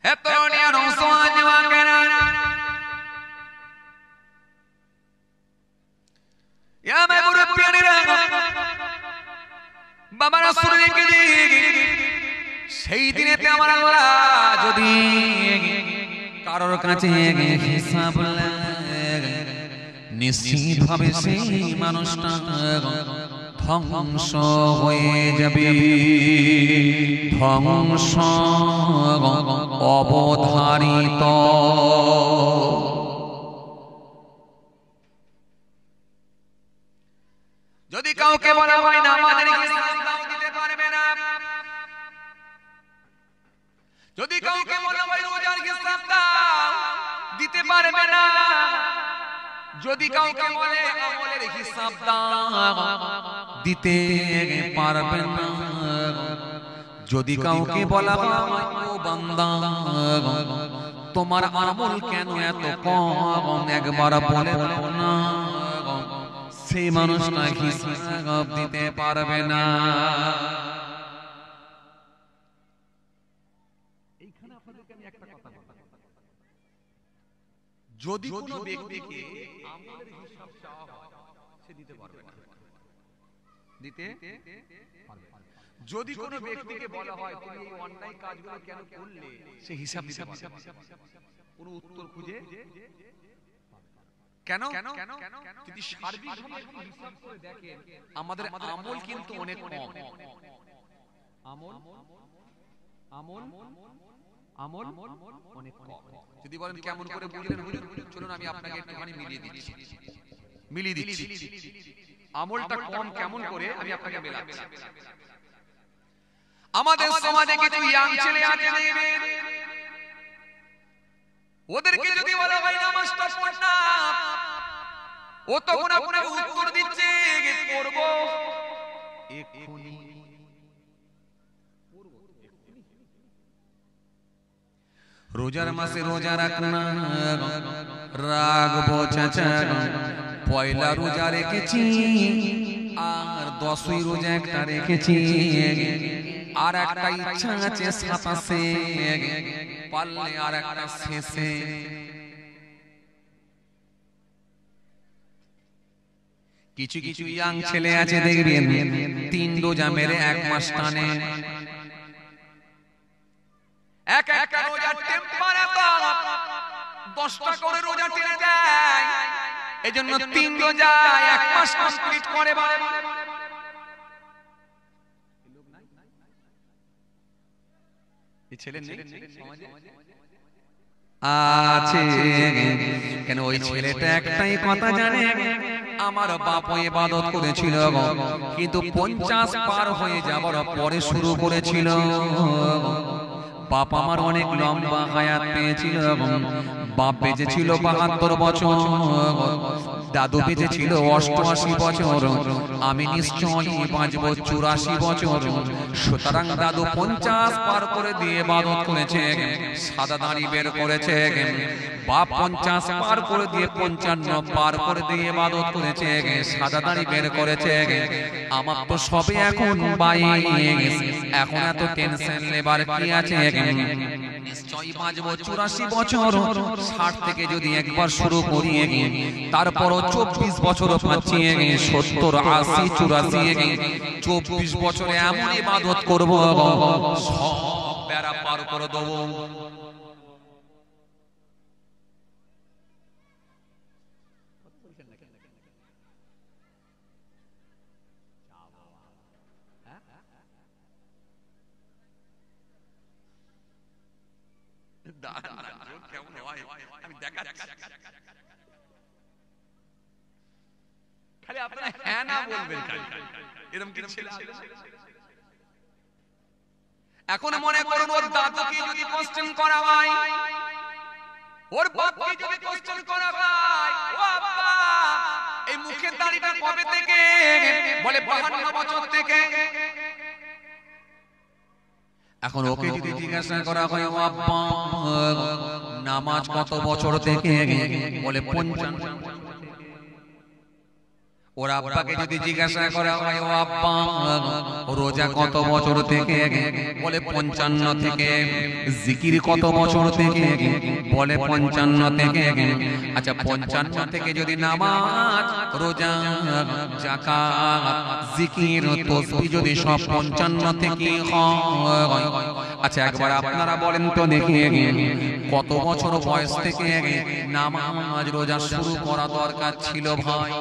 এত near shows ওয়াকেরা ইয়া মেবুর পিয়ানিরা বাবা রাসূলকে দিকে সেই দিনেতে আমার আল্লাহ যদি কারোর কাছে হিসাব লাগে নিশ্চিতভাবে সেই মানুষটা ধ্বংস হয়ে যাবে, ধ্বংস অবধারিত। যদি কাউকে বলা হয় না আমাদের হিসাব দাও দিতে পারবে না, যদি কাউকে বলা হয় রোজার হিসাব দাও দিতে পারবে না, যদি কাউকে বলে আমলের হিসাব দাও দিতে পারবে না, যদি কাউকে বলা হয় ও বান্দা তোমার আমল কেন এত কম একবার বলে দাও না, সেই মানুষটা হিসাব দিতে পারবে না। এইখানে আপনাদেরকে আমি একটা কথা বলবো, যদি কোনো ব্যক্তিকে আমলের হিসাব চাওয়া হয় সে দিতে পারবে না, দিতে পারবে না। যদি কোনো ব্যক্তিকে বলা হয় তুমি এই অন্যায় কাজগুলো কেন করলে সে হিসাব দিতে পারবে না, কোনো উত্তর খুঁজে কেন যদি সার্বিকভাবে হিসাব করে দেখেন আমাদের আমল কিন্তু অনেক কম, আমল আমল আমল অনেক কম। যদি বলেন কেমন করে বুঝলেন হুজুর, চলুন আমি আপনাকে একটুখানি মিলিয়ে দিচ্ছি। আমলটা কম কেমন করে আমি আপনাকে মেলাচ্ছি। আমাদের সমাজে কিছু ইয়াং ছেলে আছে ওদেরকে যদি বলা হয় নামাজটা পড় না, ও তখন আপনাকে উত্তর দিচ্ছে করব এক্ষুনি। রোজার মাসে রোজা রাখনা রাখবো চাচা, পয়লা রোজা রেখেছি আর 10ই রোজা একটা রেখেছি, আর একটা ইচ্ছা আছে 27-এ পারলে আর একটা শেষে। কিছু কিছু ইয়াং ছেলে আছে দেখবেন 3 রোজা মেরে 1 মাস টানে, এক একটা রোজার টেম্পার এত 10টা করে রোজা টেনে দেয়, এজন্য 3 রোজা 1 মাস কমপ্লিট করে। এই ছেলে নেই সমাজে আছে কেন? ওই ছেলেটা একটাই কথা জানে, আমার বাপ ইবাদত করেছিল কিন্তু 50 পার হয়ে যাবার পরে শুরু করেছিল। বাপ আমার অনেক লম্বা হায়াত পেয়েছিল, বাপ বেঁচেছিল 72 বছর, দাদু বেঁচেছিল 88 বছর, আমি নিশ্চয়ই বাঁচব 84 বছর। সুতরাং দাদু 50 পার করে দিয়ে ইবাদত করেছে, সাদা দাড়ি বের করেছে, বাপ 50 পার করে দিয়ে 55 পার করে দিয়ে ইবাদত করেছে, সাদা দাড়ি বের করেছে। আমার তো সবে এখন 22, এখন এত টেনশন লেবার কি আছে? নিশ্চয়ই বাঁচব 84 বছর। 60 থেকে যদি একবার শুরু করি তারপরও 24 বছর পাচ্ছি, 70, 80, 84, 24 বছরে এমন ইবাদত করব সব বেড়া পার করে দেবো। খালি আপনারা হ্যাঁ না বলবেন, এরকম কি ছেলে? এখন মনে করুন ওর দাদুকে যদি কোশ্চেন করা হয়, ওর বাপকে যদি কোশ্চেন করা হয়, ও আব্বা এই মুখের দাড়িটা কবে থেকে? বলে 52 বছর থেকে। এখন ওকে যদি জিজ্ঞাসা করা হয় ও আব্বা নামাজ কত বছর থেকে? বলে 55। ওর আব্বাকে যদি জিজ্ঞাসা করা হয়, ও আব্বা রোজা কত বছর থেকে? বলে 55 থেকে। জিকির কত বছর থেকে? বলে 55 থেকে। আচ্ছা 55 থেকে যদি নামাজ, রোজা, যাকাত, জিকির, তাসবিহ যদি সব 55 থেকে হয়, আচ্ছা একবার আপনারা বলেন তো দেখি কত বছর বয়স থেকে নামাজ রোজা শুরু করা দরকার ছিল ভাই?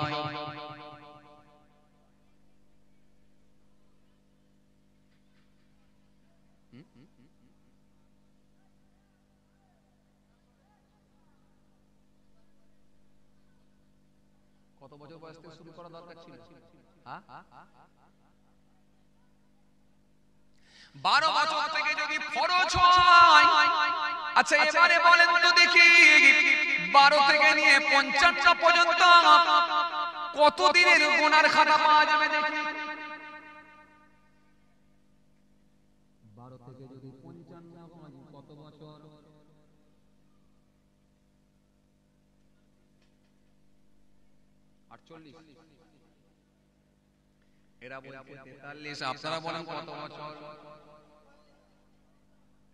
কত বছর বয়স থেকে শুরু করা দরকার ছিল? 12 বছর থেকে যদি ফরজ হয়, আচ্ছা এবারে বলেন তো দেখি 12 থেকে নিয়ে 55 পর্যন্ত কত দিনের গুনার খাতা পাওয়া যাবে দেখি? 12 থেকে যদি 55 হয় কত বছর? এরা বলছে 43, আপনারা বলেন কত বছর?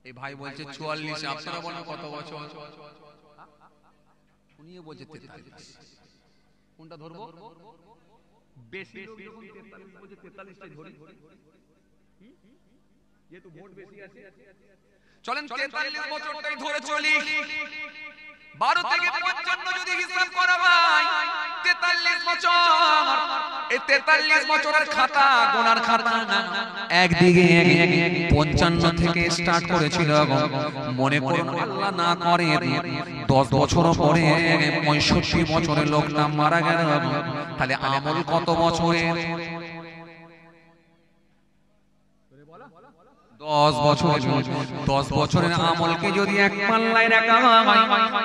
এই ভাই বলছে 44, আপনারা বলেন কত বছর? উনিও বলছে 43। কোনটা ধরবো? বেশি লোক যখন 43 বলছে 43 টাই ধরি, যেহেতু ভোট বেশি আছে। চলেন 43 বছরটাই ধরে চলি। 12 থেকে 55 যদি হিসাব করা হয় 43 বছর। এই 43 বছরের খাতা, গোনার খাতা একদিকে 55 থেকে স্টার্ট করেছিল। মনে করুন আল্লাহ না করে 10 বছর পরে 65 বছরের লোকটা মারা গেল, তাহলে আমল কত বছরের? 10 বছর। 10 বছরের আমলকে যদি এক পাল্লায় রাখা হয়,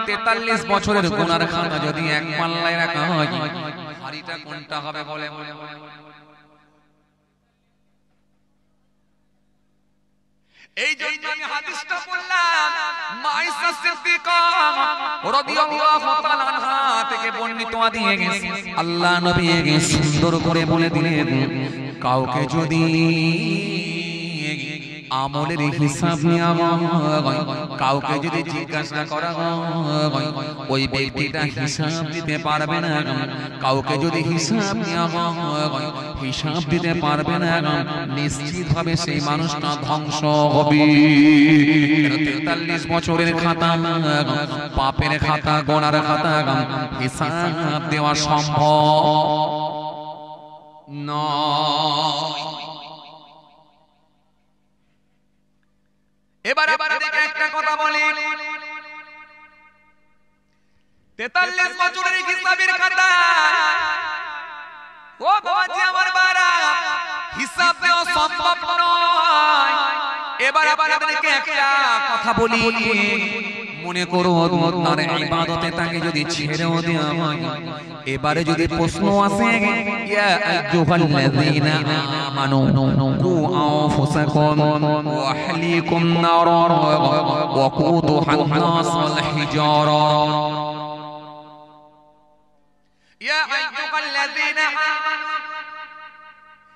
43 বছরের গুনার খাতা যদি এক পাল্লায় রাখা হয়, হাড়িটা কোনটা হবে বলে? এই জন্য আমি হাদিসটা বললাম, মাইসা সিদ্দিকা রাদিয়াল্লাহু তাআলা আনহা থেকে বর্ণিত দিয়ে গেছে, আল্লাহ নবী সুন্দর করে বলে দিলেন, কাউকে যদি আমলের হিসাব নেওয়া হয়, কাউকে যদি জিজ্ঞাসা করা হয়, ওই ব্যক্তিটা হিসাব দিতে পারবে না। কাউকে যদি হিসাব নেওয়া হয়, হিসাব দিতে পারবে না, নিশ্চিতভাবে সেই মানুষটা ধ্বংস হবে। 43 বছরের খাতা, পাপের খাতা, গোনার খাতা হিসাব দেওয়া সম্ভব নয়। এবার আপনাদেরকে একটা কথা বলি, 43 বছরের হিসাবের খাতা, ও বাবাজি আমার বারা, হিসাব দেওয়া সম্ভব নয়। এবার আপনাদেরকে একটা কথা বলি, মনে করুন আপনার ইবাদতে তাকে যদি ছেড়েও দেওয়া হয়, এবারে যদি প্রশ্ন আসে, ইয়া আইয়ুহাল্লাযীনা আমানু কু আনফুসাকুম ওয়া আহলিকুম নারান ওয়া কুদুহান নাস ওয়াল হিজারা, ইয়া আইয়ুহাল্লাযীনা আমানু,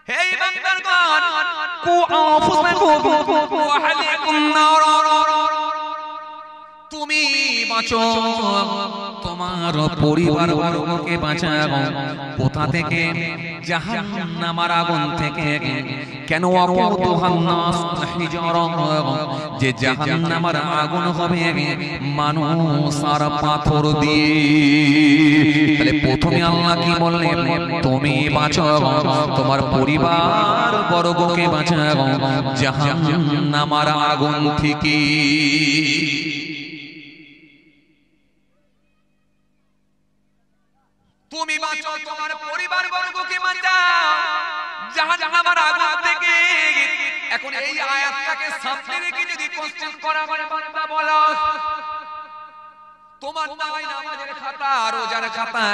হে ঈমানদারগণ, কু আনফুসাকুম ওয়া আহলিকুম নারান, তুমি বাঁচো, তোমার পরিবার বর্গকে বাঁচাও কোথা থেকে? জাহান্নামের আগুন থেকে। কেন? ওয়াকুদুহান নাস হিজারা, যে জাহান্নামের আগুন হবে মানুষ আর পাথর দিয়ে। তাহলে প্রথমে আল্লাহ কি বললেন? তুমি বাঁচো, তোমার পরিবার বর্গকে বাঁচাও জাহান্নামের আগুন থেকে। তুমি বাঁচো, তোমার পরিবার বর্গকে বাঁচাও জাহান্নামের আগুন থেকে। এখন এই আয়াতটাকে সামনে রেখে যদি কোশ্চেন করা হয়, বান্দা বলো, তোমার নাই নামাজের খাতা, রোজার খাতা,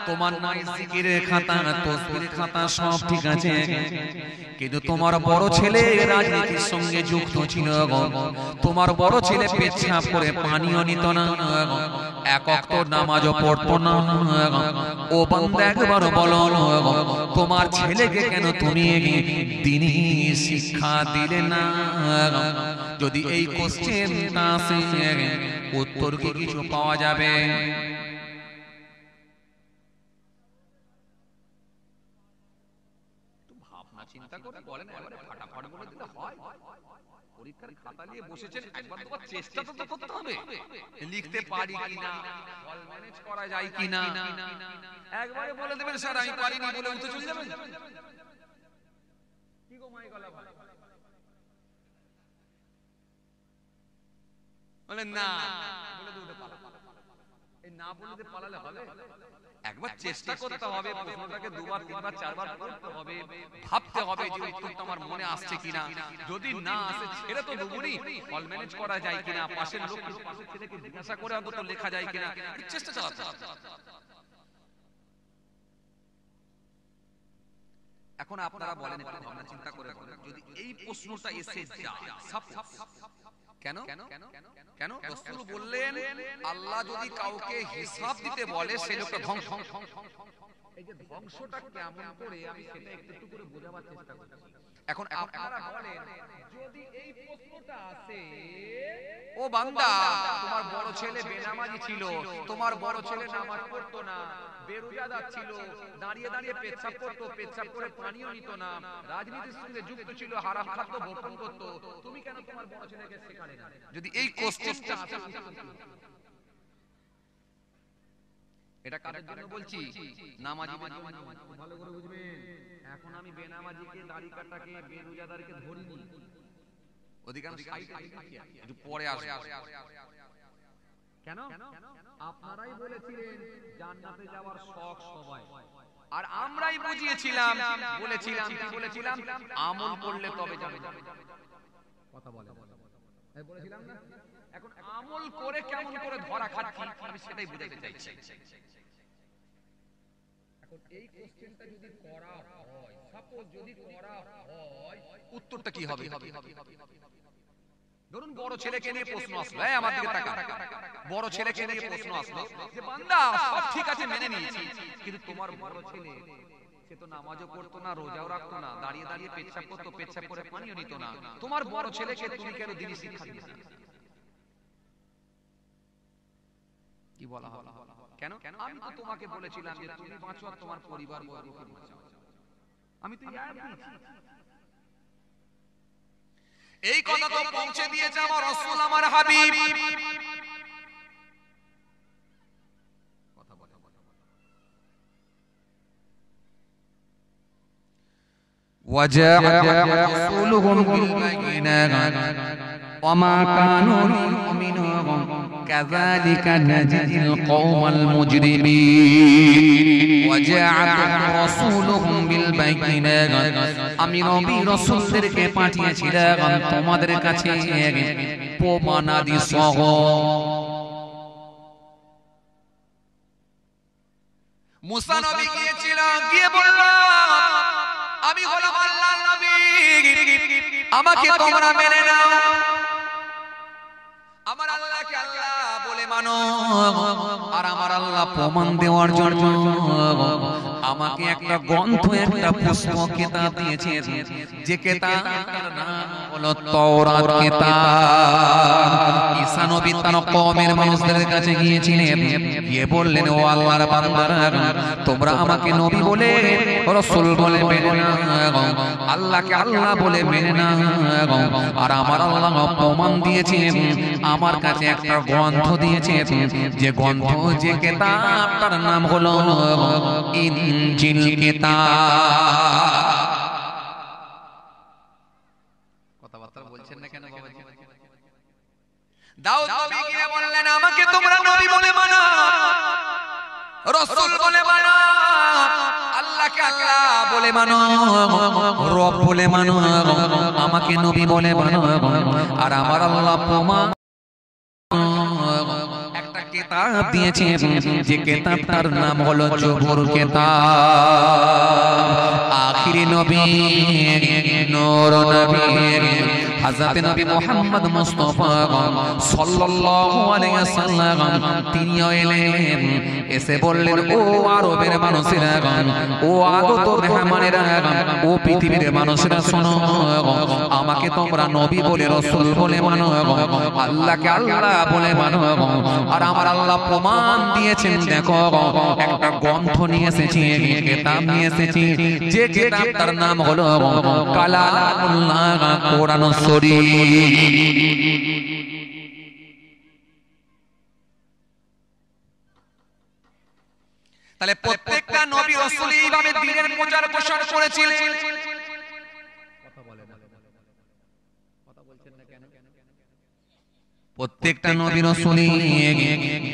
তোমার নাই জিকিরের খাতা, তাসবিহের খাতা, সব ঠিক আছে, কিন্তু তোমার বড় ছেলে রাজনীতির সঙ্গে যুক্ত ছিল, তোমার বড় ছেলে পেচ্ছাপ করে পানিও নিত না, এক ওয়াক্ত নামাজও পড়তো না। ও বান্দা একবার বলো তোমার ছেলেকে কেন তুমি দ্বীনি শিক্ষা দিলে না? যদি এই কোশ্চেনটা আসে উত্তর কি কিছু পাওয়া যাবে? ভাবনা চিন্তা করে বলেন, এবারে ফাটাফাট বলে দিতে হয়? পরীক্ষার খাতা নিয়ে বসেছেন, একবার তো চেষ্টা তো করতে হবে, লিখতে পারি কিনা, অল ম্যানেজ করা যায় কিনা। একবারে বলে দেবেন স্যার আমি পারিনি বলে উঠে চলে যাবেন? কি গো মাই গলা বলেন না, বলে দিতে পারো, এই না বলে দিতে পালালে হবে? একবার চেষ্টা করতে হবে, প্রশ্নটাকে দুবার তিনবার চারবার পড়তে হবে, ভাবতে হবে যে উত্তরটা আমার মনে আসছে কিনা। যদি না আসে ছেড়ে তো দেবনি, অল ম্যানেজ করা যায় কিনা, পাশের লোক পাশের ছেলেকে জিজ্ঞাসা করে অন্তত লেখা যায় কিনা, চেষ্টা চালাতে হবে। এখন আপনারা বলেন, একটু ভাবনা চিন্তা করে বলেন, যদি এই প্রশ্নটা এসে যায় কেন কেন রাসূল বললেন আল্লাহ যদি কাউকে হিসাব দিতে বলে সেই লোকটা ধ্বংস। এই যে ধ্বংসটা কেমন করে আমি সেটা একটু করে বোঝাবার চেষ্টা করছি। এখন আপনারা বলেন যদি এই প্রশ্নটা আসে, ও বান্দা তোমার বড় ছেলে বেনামাজি ছিল, তোমার বড় ছেলে নামাজ পড়তো না, বেরোজাদার ছিল, দাঁড়িয়ে দাঁড়িয়ে পেচ্ছাপ করতো, পেচ্ছাপ করে পানিও নিত না, রাজনীতির সঙ্গে যুক্ত ছিল, হারাম খাদ্য ভক্ষণ করতো, তুমি কেন তোমার বড় ছেলেকে শেখালে না? যদি এই কোশ্চেনটা আসে, এটা কাদের জন্য বলছি? নামাজিদের জন্য। ভালো করে বুঝবেন, এখন আমি বেনামাজিকে, দাড়ি কাটাকে, বেরোজাদারকে ধরিনি, অধিকাংশ একটু পরে আসবে। কেন? আপনারাই বলেছিলেন জান্নাতে যাওয়ার শখ সবাই, আর আমরাই বুঝিয়েছিলাম, বলেছিলাম কি বলেছিলাম? আমল করলে তবে যাবে। কথা বলে বলেছিলাম না? এখন আমল করে কেমন করে ধরা খাচ্ছি আমি সেটাই বুঝাতে চাইছি। এখন এই কোশ্চেনটা যদি করা হয়, সাপোজ যদি করা হয়, উত্তরটা কি হবে? ধরুন বড় ছেলেকে নিয়ে প্রশ্ন আসলো, এই আমার দিকে তাকা, বড় ছেলেকে নিয়ে প্রশ্ন আসলো যে বান্দা সব ঠিক আছে মেনে নিয়েছি, কিন্তু তোমার বড় ছেলে সে তো নামাজও পড়তো না, রোজাও রাখতো না, দাঁড়িয়ে দাঁড়িয়ে পেচ্ছাপ করতো, পেচ্ছাপ করে পানিও নিত না, তোমার বড় ছেলেকে তুমি কেন দ্বীনি শিক্ষা দিলে না? কি বলা হলো? কেন? আমি তো তোমাকে বলেছিলাম যে তুমি বাঁচো আর তোমার পরিবার বর্গকে বাঁচাও, আমি তো এই কথা তো পৌঁছে দিয়েছে আমার রাসূল, আমার হাবিব। কথা বলে وجاء رسولهم بالبينات وما كانوا ليؤمنوا كذلك نجزي القوم المجرمين وجاء رسولهم بالبينات আমি নবী রাসূলদেরকে পাঠিয়েছিলাম তোমাদের কাছে প্রমাণাদি সহ। মুসা নবী গিয়েছিল, গিয়ে বলল আমি হলাম আল্লাহর নবী, আমাকে তোমরা মেনে নাও, আমার আল্লাহকে আল্লাহ বলে মানো, আর আমার আল্লাহ প্রমাণ দেওয়ার জন্য আমাকে একটা গ্রন্থ, একটা পুস্তক কিতাব দিয়েছে, যে কিতাবের নাম হলো তাওরাত কিতাব। ঈসা নবী তার কওমের মানুষদের কাছে গিয়েছিলেন, গিয়ে বললেন ও আল্লাহর বান্দারা তোমরা আমাকে নবী বলে রাসূল বলে মেনে নাও, আল্লাহকে আল্লাহ বলে মেনে নাও, আর আমার আল্লাহ প্রমাণ দিয়েছে, আমার কাছে একটা গ্রন্থ দিয়েছে, যে গ্রন্থ, যে কিতাবটার নাম হলো ইনজিল কিতাব। কথাবার্তা বলছেন না কেন বাবাজি? দাউদ নবী গিয়ে বললেন আমাকে তোমরা নবী বলে মানো, রাসূল বলে মানো, আল্লাহকে আল্লাহ বলে মানো, রব বলে মানো, আমাকে নবী বলে মানো, আর আমার আল্লাহ প্রমাণ একটা কিতাব দিয়েছে, যে কিতাবটার নাম হলো জবুর কিতাব। আখিরি নবী, নূর নবী হযরত নবী মুহাম্মদ মুস্তাফা সাল্লাল্লাহু আলাইহি ওয়াসাল্লাম তিনিও এলেন, এসে বললেন, ও আরবের মানুষেরা, ও আগত মেহমানেরা, ও পৃথিবীর মানুষেরা, শোনো, আমাকে তোমরা নবী বলে, রাসূল বলে মানো, আল্লাহকে আল্লাহ বলে মানো। আর আমার আল্লাহ প্রমাণ দিয়েছেন, দেখো একটা গ্রন্থ নিয়ে এসেছি, কিতাব নিয়ে এসেছি, যে কিতাবটার নাম হলো কালামুল্লাহ, কোরআন শরীফ। তাহলে প্রত্যেকটা নবী রাসূল এইভাবে দ্বীনের প্রচার প্রসার করেছিলেন। প্রত্যেকটা নবী রাসূল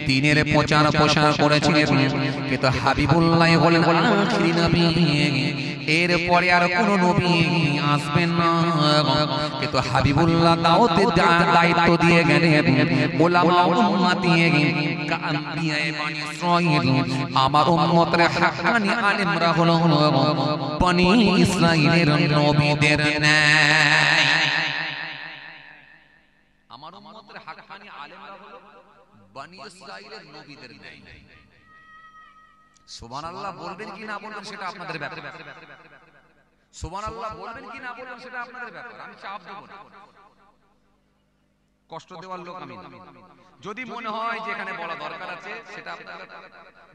দ্বীনের প্রচার প্রসার করেছিলেন, কিন্তু হাবিবুল্লাহ হলেন আখিরি নবী। এরপরে আর কোন নবী আসবেন না, কিন্তু হাবিবুল্লাহ দাওয়াতের দায়িত্ব দিয়ে গেলেন উলামা উম্মতি কাআনবিয়ায়ে বনি ইসরাঈল। আমার উম্মতের হাক্কানি আলেমরা হলো বনি ইসরাঈলের নবীদের ন্যায়। আমার উম্মতের হাক্কানি আলেমরা হলো বনি ইসরাঈলের নবীদের ন্যায়। সুবহানাল্লাহ বলবেন কি না বলবেন সেটা আপনাদের ব্যাপার। সুবহানাল্লাহ বলবেন কি না বলবেন সেটা আপনাদের ব্যাপার, আমি চাপ দেব না, কষ্ট দেওয়ার লোক আমি না। যদি মনে হয় যে এখানে বলা দরকার আছে সেটা আপনাদের ব্যাপার,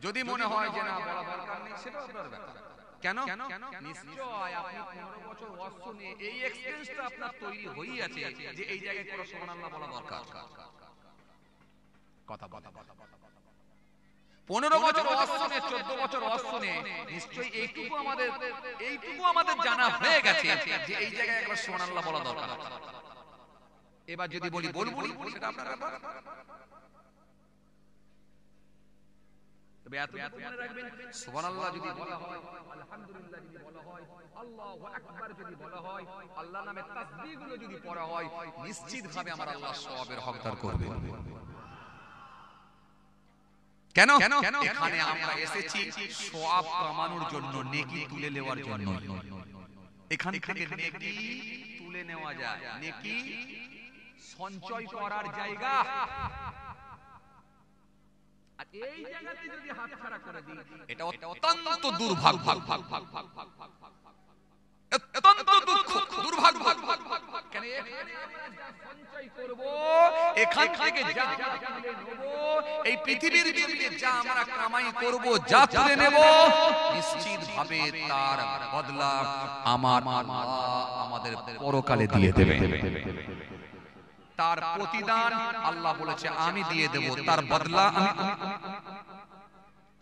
যদি মনে হয় যে না বলা দরকার নেই সেটা আপনাদের ব্যাপার। কেন? নিশ্চয় আপনি 15 বছর ওয়াজ শুনে এই এক্সপেরিয়েন্সটা আপনার তৈরি হই আছে যে এই জায়গায় কোনো সুবহানাল্লাহ বলা দরকার। কথা বলা 15 বছর ওয়াজ শুনে, 14 বছর ওয়াজ শুনে নিশ্চয়ই এইটুকু আমাদের জানা হয়ে গেছে যে এই জায়গায় একবার সুবহানাল্লাহ বলা দরকার। এবার যদি বলবো সেটা আপনার ব্যাপার। তবে এতটুকু মনে রাখবেন, সুবহানাল্লাহ যদি বলা হয়, আলহামদুলিল্লাহ যদি বলা হয়, আল্লাহু আকবার যদি বলা হয়, আল্লাহর নামে তাসবিহগুলো যদি পড়া হয়, নিশ্চিতভাবে আমার আল্লাহ সওয়াবের হকদার করবে। কেন? এখানে আমরা এসেছি সওয়াব কামানোর জন্য, নেকি তুলে নেওয়ার জন্য। এখান থেকে নেকি তুলে নেওয়া যায়, নেকি সঞ্চয় করার জায়গা। আর এই জায়গাতে যদি হাতছাড়া করে দিই, এটা অত্যন্ত দুর্ভাগ্য, অত্যন্ত দুর্ভাগ্য। কেন? সঞ্চয় করব, এখান থেকে যা তুলে নেব, এই পৃথিবীর জমিনে যা আমরা কামাই করব, যা তুলে নেব, নিশ্চিতভাবে তার বদলা আমার আল্লাহ আমাদের পরকালে দিয়ে দেবে। তার প্রতিদান আল্লাহ বলেছে আমি দিয়ে দেব, তার বদলা আমি।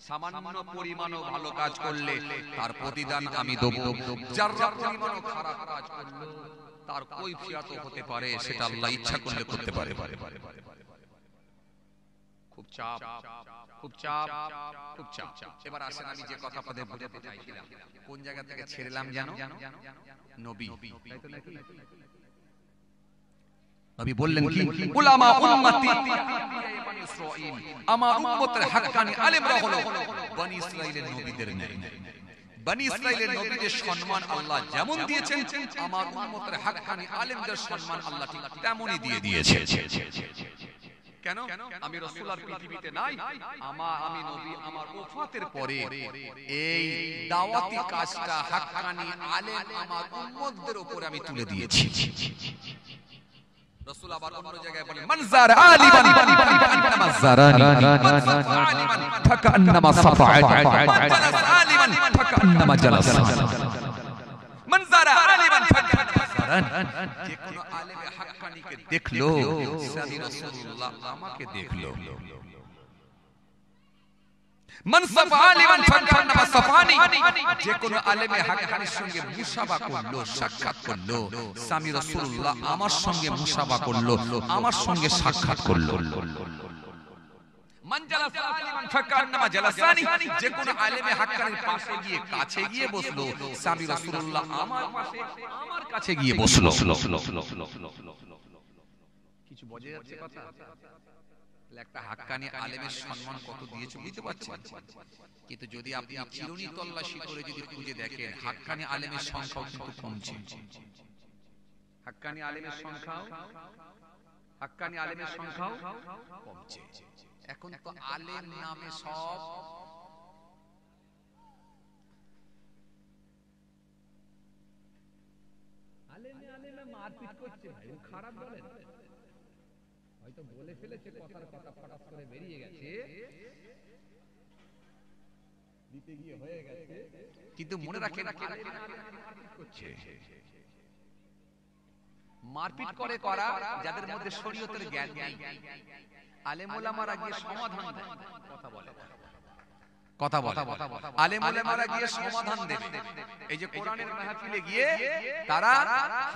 সামান্য পরিমাণও ভালো কাজ করলে তার প্রতিদান আমি দেব, যারা পরিমাণও খারাপ কাজ করলে তার কৈফিয়ত হতে পারে, সেটা আল্লাহ ইচ্ছা করলে করতে পারে। খুব চাপ, খুব চাপ, খুব চাপ। এবার আসেন, আমি যে কথা পদে বোঝাতে চাইছিলাম কোন জায়গা থেকে ছেড়েলাম জানো? নবী। তাই তো নাকি? নবী বললেন কি? উলামা উম্মতি বনি ইসরাঈল, আমার উম্মতের হাক্কানি আলেমরা হলো বনি ইসরাঈলের নবীদের ন্যায়। বনি ইসরাঈলের নবীদের সম্মান আল্লাহ যেমন দিয়েছেন, আমার উম্মতের হাক্কানি আলেমদের সম্মান আল্লাহ ঠিক তেমনই দিয়ে দিয়েছে। কেন? আমি রাসূল আর পৃথিবীতে নাই, আমি নবী আমার ওফাতের পরে এই দাওয়াতি কাজটা হাক্কানি আলেম আমার উম্মতদের উপরে আমি তুলে দিয়েছি। রাসূল আবার অন্য জায়গায় বলেন, মান যারা আলিমান ফাকান্নামা যারানি, মান সাফা আলিমান ফাকান্নামা সাফাআত, মান জালাসা আলিমান ফাকান্নামা জালাসা, মান যারা আলিমান ফাকান্নামা যারানি। যে কোন আলেমে হাক্কানিকে দেখলো, সানি রাসূলুল্লাহ আমাকে দেখলো। মান সাফা আলিমান ফাকান্নামা সাফানি, যে কোন আলেমে হাক্কানির সঙ্গে মুসাফা করলো, সাক্ষাৎ করলো, সামি রাসূলুল্লাহ আমার সঙ্গে মুসাফা করলো, আমার সঙ্গে সাক্ষাৎ করলো। মান জালাসা আলিমান ফাকান্নামা জালাসানি, যে কোন আলেমে হাক্কানির পাশে গিয়ে, কাছে গিয়ে বসলো, সামি রাসূলুল্লাহ আমার পাশে, আমার কাছে গিয়ে বসলো। কিছু বোঝা যাচ্ছে কথা? একটা হাক্কানি আলেমের সম্মান কত দিয়েছে বুঝতে পারছেন? কিন্তু যদি আপনি চিরুনি তল্লাশি করে যদি খুঁজে দেখেন, হাক্কানি আলেমের সংখ্যা কিন্তু কমছে। হাক্কানি আলেমের সংখ্যাও কমছে। এখন তো আলেম নামে সব আলেমে মারপিট করছে ভাই, খারাপ বলেন, হয়তো বলে ফেলেছে, কথার কথা ফটাস করে বেরিয়ে গেছে, দিতে গিয়ে হয়ে গেছে, কিন্তু মনে রাখেন মারপিট করে করা যাদের মধ্যে শরীয়তের জ্ঞান নেই। আলেম ওলামারা গিয়ে সমাধান দেয়, কথা বলে আলেম ওলামারা গিয়ে সমাধান দেবে। এই যে কোরআনের মাহফিলে গিয়ে তারা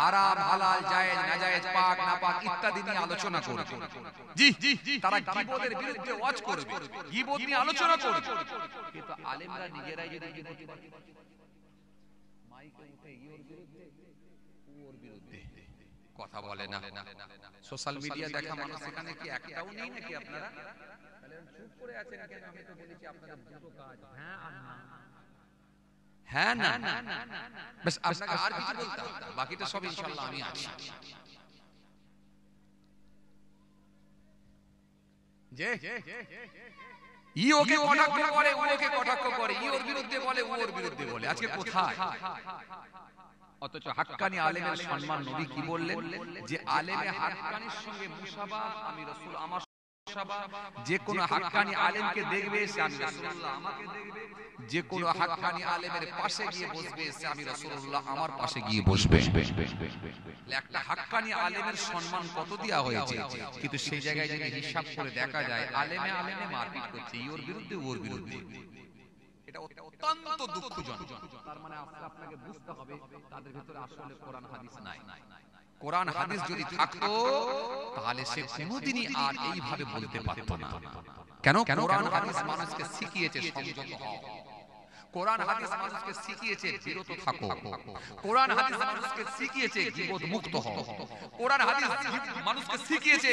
হারাম হালাল জায়েজ নাজায়েজ পাক না পাক ইত্যাদি নিয়ে আলোচনা করবে। জি তারা গীবতের বিরুদ্ধে ওয়াজ করবে, গীবত নিয়ে আলোচনা করবে। কিন্তু আলেমরা নিজেরাই যদি গীবত মাইকে উঠে ইওর বিরুদ্ধে ওর বিরুদ্ধে কথা বলে না, সোশ্যাল মিডিয়া দেখা মানুষ এখানে কি একটাও নেই নাকি? আপনারা তাহলে চুপ করে আছেন কেন? আমি তো বলেছি আপনাদের দুটো কাজ, হ্যাঁ আর না, হ্যাঁ না, বাস আপনাকে আর কিছু বলতে হবে না, বাকিটা সব ইনশাআল্লাহ আমি আছি। যে ই ওকে কটাক্ষ করে, ও ওকে কটাক্ষ করে, ই ওর বিরুদ্ধে বলে, ও ওর বিরুদ্ধে বলে, আজকে কোথায়? অথচ হাক্কানি আলেমের সম্মান নবী কি বললেন? যে আলেমে হাক্কানির সঙ্গে মুসাবা, আমি রাসূল আমার মুসাবা, যে কোন হাক্কানি আলেমকে দেখবে সে আমি রাসূলুল্লাহ আমাকে দেখবে, যে কোন হাক্কানি আলেমের পাশে গিয়ে বসবে সে আমি রাসূলুল্লাহ আমার পাশে গিয়ে বসবে। একটা হাক্কানি আলেমের সম্মান কত দেয়া হয়েছে, কিন্তু সেই জায়গায় যদি হিসাব করে দেখা যায় আলেমে মারপিট করছে, ইওর বিরুদ্ধে ওর বিরুদ্ধে, এটা অত্যন্ত দুঃখজনক। তার মানে আপনাকে বুঝতে হবে তাদের ভিতরে আসলে কোরআন হাদিস নাই। কোরআন হাদিস যদি থাকতো তাহলে সে কোনোদিনই আর এইভাবে বলতে পারতো না। কেন? কোরআন হাদিস মানুষকে শিখিয়েছে সংযত হও, কোরআন হাদিস মানুষকে শিখিয়েছে বিরত থাকো, কোরআন হাদিস মানুষকে শিখিয়েছে গীবত মুক্ত হও, কোরআন হাদিস মানুষকে শিখিয়েছে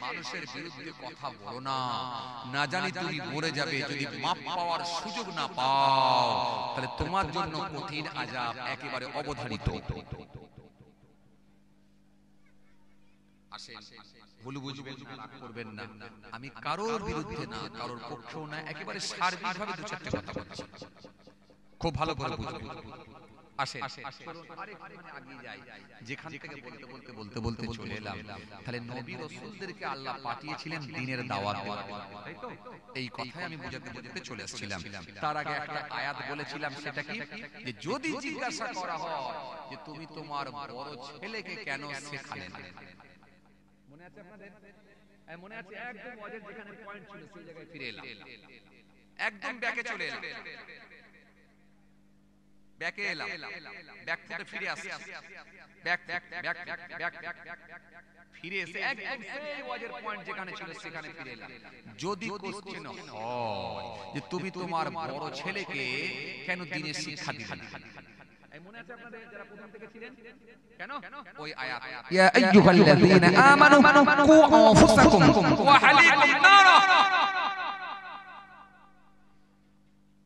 মানুষের বিরুদ্ধে কথা বলো না, না জানি তুমি মরে যাবে, যদি মাপ পাওয়ার সুযোগ না পাও তাহলে তোমার জন্য কঠিন আযাব একেবারে অবধারিত। আসেন ভুল বুঝবেন না, রাগ করবেন না, আমি কারোর বিরুদ্ধে না, কারোর পক্ষেও না, একেবারে সার্বিকভাবে দু চারটি কথা বলছি, খুব ভালো করে বুঝবেন। আসেন আরেকটু আগিয়ে যাই, যেখান থেকে বলতে চলে এলাম, তাহলে নবী রাসূলদেরকে আল্লাহ পাঠিয়েছিলেন দ্বীনের দাওয়াত দেওয়ার জন্য, তাই তো? এই কথাই আমি বুঝাতে চলে আসছিলাম। তার আগে একটা আয়াত বলেছিলাম, সেটা কি? যে যদি জিজ্ঞাসা করা হয় যে তুমি তোমার বড় ছেলেকে কেন শেখালে না, মনে আছে আপনাদের? মনে আছে? একদম ওয়াজের যেখানে পয়েন্ট ছিল সেই জায়গায় ফিরে এলাম, একদম ব্যাকে চলে এলাম, ব্যাকে এলাম, ব্যাক থেকে ফিরে আসছি, ব্যাক ফিরে এসে একদম সেই ওয়াজের পয়েন্ট যেখানে ছিল সেখানে ফিরে এলাম। যদি কোশ্চেন হয় যে তুমি তোমার বড় ছেলেকে কেন দ্বীনের শিক্ষা দিলে না, মনে আছে আপনাদের যারা প্রথম থেকে ছিলেন? কেন? ওই আয়াত, ইয়া আইয়ুহাল্লাযীনা আমানু কু আনফুসাকুম ওয়া আহলিকুম নারা,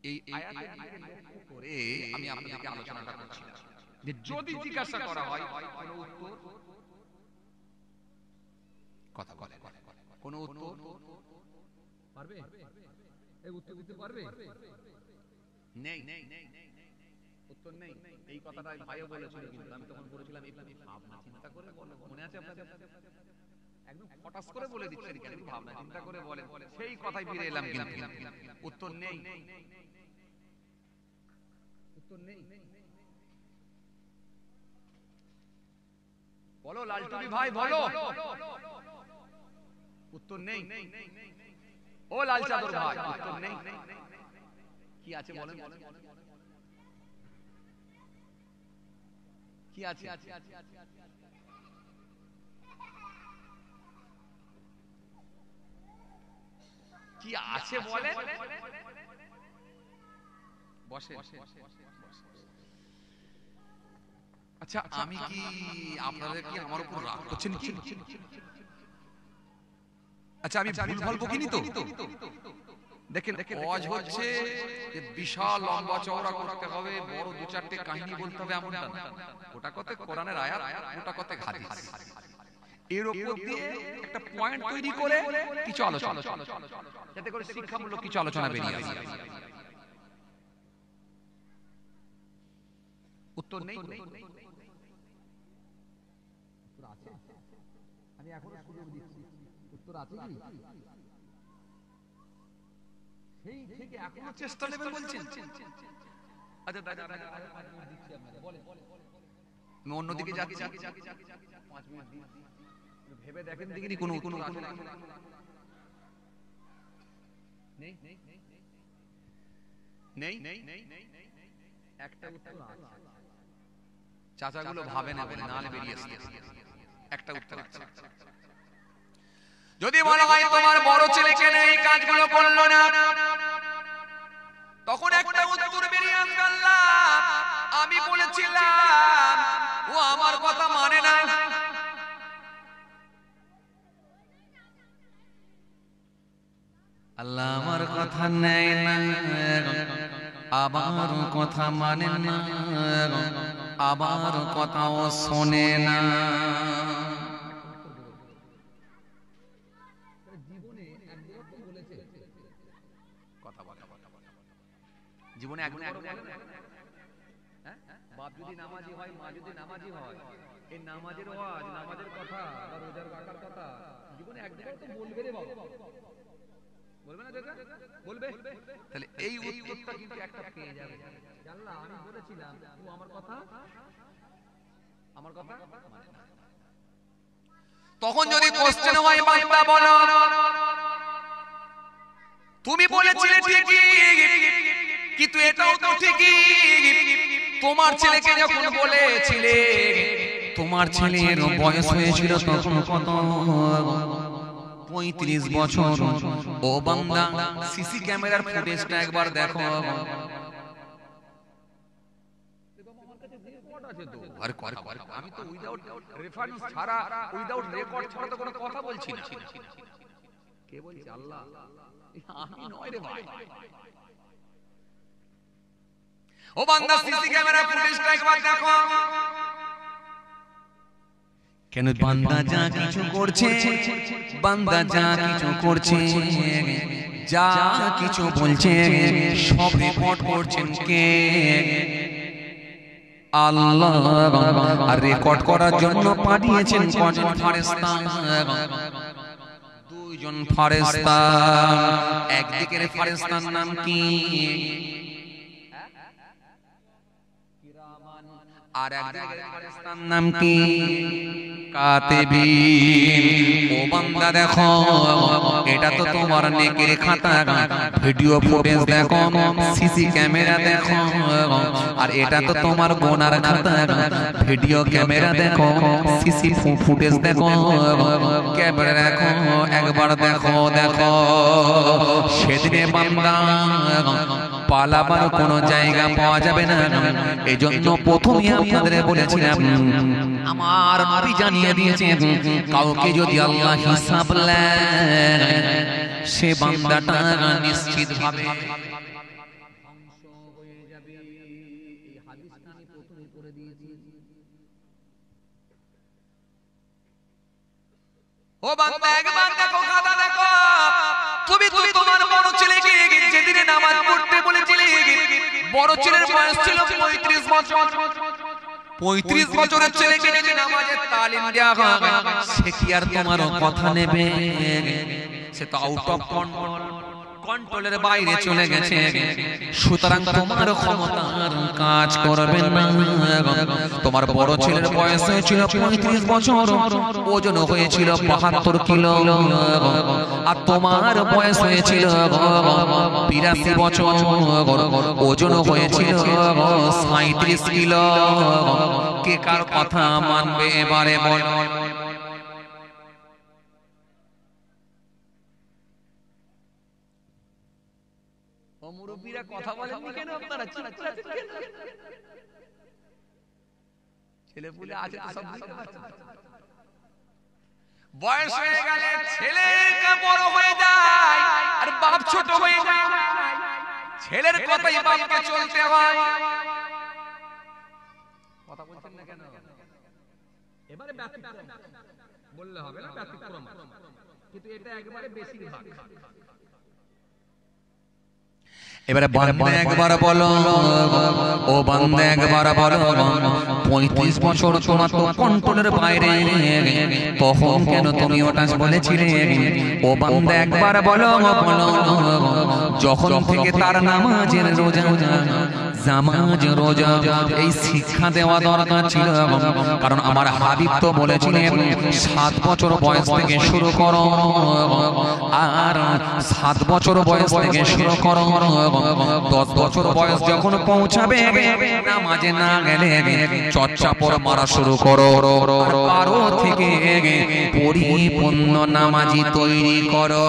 এই আয়াতের দিকে লক্ষ্য করে আমি আপনাদেরকে আলোচনাটা করছি যে যদি জিজ্ঞাসা করা হয় কোনো উত্তর, কথা বলে কোনো উত্তর পারবে? এই উত্তর দিতে পারবে? নেই, উত্তর নেই। এই কথাটা ভাইও বলেছিল, কিন্তু আমি তখন বলেছিলাম একটু ভাবনা চিন্তা করে বলো, মনে আছে আপনাদের? একদম ফটাস করে বলে দিচ্ছেন কেন? একটু ভাবনা চিন্তা করে বলেন। সেই কথাই ফিরে এলাম, কিন্তু উত্তর নেই, উত্তর নেই। বলো লালটুবি ভাই, বলো উত্তর নেই। ও লাল চাদর ভাই, উত্তর নেই। কি আছে বলেন? কি আছে? কি আছে বলেন? বসে। আচ্ছা, আমি কি আপনাদের কি আমার উপর রাগ করছেন কি? আচ্ছা, আমি ভুল বলবো কিনি তো? দেখেন ওয়াজ হচ্ছে যে বিশাল লম্বা চওড়া করতে হবে, বড় দু চারটে কাহিনী বলতে হবে এমনটা না। ওটা কথা কোরআনের আয়াত, ওটা কথা হাদিস, এর উপর দিয়ে একটা পয়েন্ট তৈরি করে কিছু আলোচনা, যাতে করে শিক্ষামূলক কিছু আলোচনা বেরিয়ে আসে। উত্তর নেই, উত্তর আছে? আমি এখনো সুযোগ দিচ্ছি, উত্তর আছে কি? সেই থেকে এখনো চেষ্টা নেবেন বলছেন। আচ্ছা দাদা দিচ্ছি আপনাকে, বলেন। আমি অন্যদিকে যাচ্ছি, 5 মিনিট দিন ভেবে দেখেন দেখিনি কোনো উত্তর আছে নাকি? নেই। একটা উত্তর আছে। চাচাগুলো ভাবে না বলে নালে বেরিয়ে আসছে, একটা উত্তর আছে। যদি বলা হয় তোমার বড় ছেলে কেন এই কাজগুলো করলো না, তখন একটা উত্তর বেরিয়ে আসবে, আল্লাহ আমি বলেছিলাম ও আমার কথা মানে না। আল্লাহ আমার কথা নেয় না, আবার কথা মানে না, আবার কথাও শোনে না। জীবনে একবার তো বলেছে, কথা বলে জীবনে একবার বলে না, হ্যাঁ? বাপ যদি নামাজি হয়, মা যদি নামাজি হয়, এই নামাজের ওয়াজ, নামাজের কথা বা রোজার রাখার কথা জীবনে একবার তো বলবে রে বাবা, বলবে না দাদা? বলবে। তাহলে এই উত্তরটা কিন্তু একটা পেয়ে যাবে, আল্লাহ আমি বলেছিলাম ও আমার কথা মানে না। তখন যদি কোশ্চেন হয় বান্দা বলো তুমি বলেছিলে ঠিকই, কিন্তু এটাও তো ঠিকই, তোমার ছেলেকে যখন বলেছিলে, তোমার ছেলের বয়স হয়েছিল তখন কত? 35 বছর। ও বান্দা সিসি ক্যামেরার ফুটেজটা একবার দেখো। আমি তো উইদাউট রেফারেন্স ছাড়া, উইদাউট রেকর্ড ছাড়া তো কোনো কথা বলছি না। কে বলছে? আল্লাহ, আমি নয় রে ভাই। ও বান্দা সিসি ক্যামেরা ফুটেজটা একবার দেখো। কেন বান্দা যা কিছু করছে, বান্দা যা কিছু করছে, যা কিছু বলছে, সব রেকর্ড করছেন কে? আল্লাহ। আর রেকর্ড করার জন্য পাঠিয়েছেন কজন ফেরেশতা? 2 জন ফেরেশতা। একদিকের ফেরেশতার নাম কি? আর একদিকের ফেরেশতার নাম কি? কাতিবিন। ও বান্দা দেখো, এটা তো তোমার নেকের খাতা, ভিডিও ফুটেজ দেখো, সিসি ক্যামেরা দেখো। আর এটা তো তোমার গোনার খাতা, ভিডিও ক্যামেরা দেখো, সিসি ফুটেজ দেখো, ক্যামেরা দেখো, একবার দেখো। সেদিনে বান্দা পালাবার কোনো জায়গা পাওয়া যাবে না। এজন্য প্রথমে আপনাদের বলেছিলাম, আমার নবী জানিয়ে দিয়েছেন, কাউকে যদি আল্লাহ হিসাব নেয়, সে বান্দাটা নিশ্চিতভাবে ধ্বংস হয়ে যাবে। এই হাদিসটা আমি প্রথমে করে দিয়েছি। ও বান্দা, একবার দেখো, খাতা দেখো। তুমি তোমার বড় ছেলেকে যেদিনে নামাজ পড়তে বলেছিলে, বড় ছেলের বয়স ছিল 35 বছর। 35 বছরের ছেলেকে যদি নামাজের তালিম দেওয়া হয়, সে কি আর তোমার কথা নেবে? সে তো আউট অফ কন্ট্রোলের বাইরে চলে গেছে। সুতরাং তোমার ক্ষমতার কাজ করবে না। তোমার বড় ছেলের বয়স হয়েছিল 35 বছর, ওজন হয়েছিল 72 কিলো। আর তোমার বয়স হয়েছিল 82 বছর, ওজন হয়েছিল 37 কিলো। কে কার কথা মানবে এবারে বল? মুরব্বীরা কথা বলেননি কেন আপনারা? ছেলে পুলে আছে তো সব বুঝতে পারছেন। বয়স হয়ে গেলে ছেলেটা বড় হয়ে যায়, আর বাপ ছোট হয়ে যায়, ছেলের কথাই বাপকে চলতে হয়। কথা বলছেন না কেন? এবারে ব্যতিক্রম বললে হবে না, ব্যতিক্রম, কিন্তু এটা একবারে বেশিরভাগ। এবারে বান্দা একবার বলো, ও বান্দা একবার বলো, 35 বছর তোমার তো কন্ট্রোলের বাইরে, তখন কেন তুমি ওটা বলেছিলে? ও বান্দা একবার বলো, যখন থেকে তার নামাজের রোজা, জামাজ রোজা এই শিক্ষা দেওয়া দরকার ছিল, কারণ আমার হাবিব তো বলেছিলেন 7 বছর বয়স থেকে শুরু করো, আর 7 বছর বয়স থেকে শুরু করো, 10 বছর বয়স যখন পৌঁছাবে নামাজে না গেলে চর্চা পর মারা শুরু করো, 12 থেকে পরিপূর্ণ নামাজি তৈরি করো।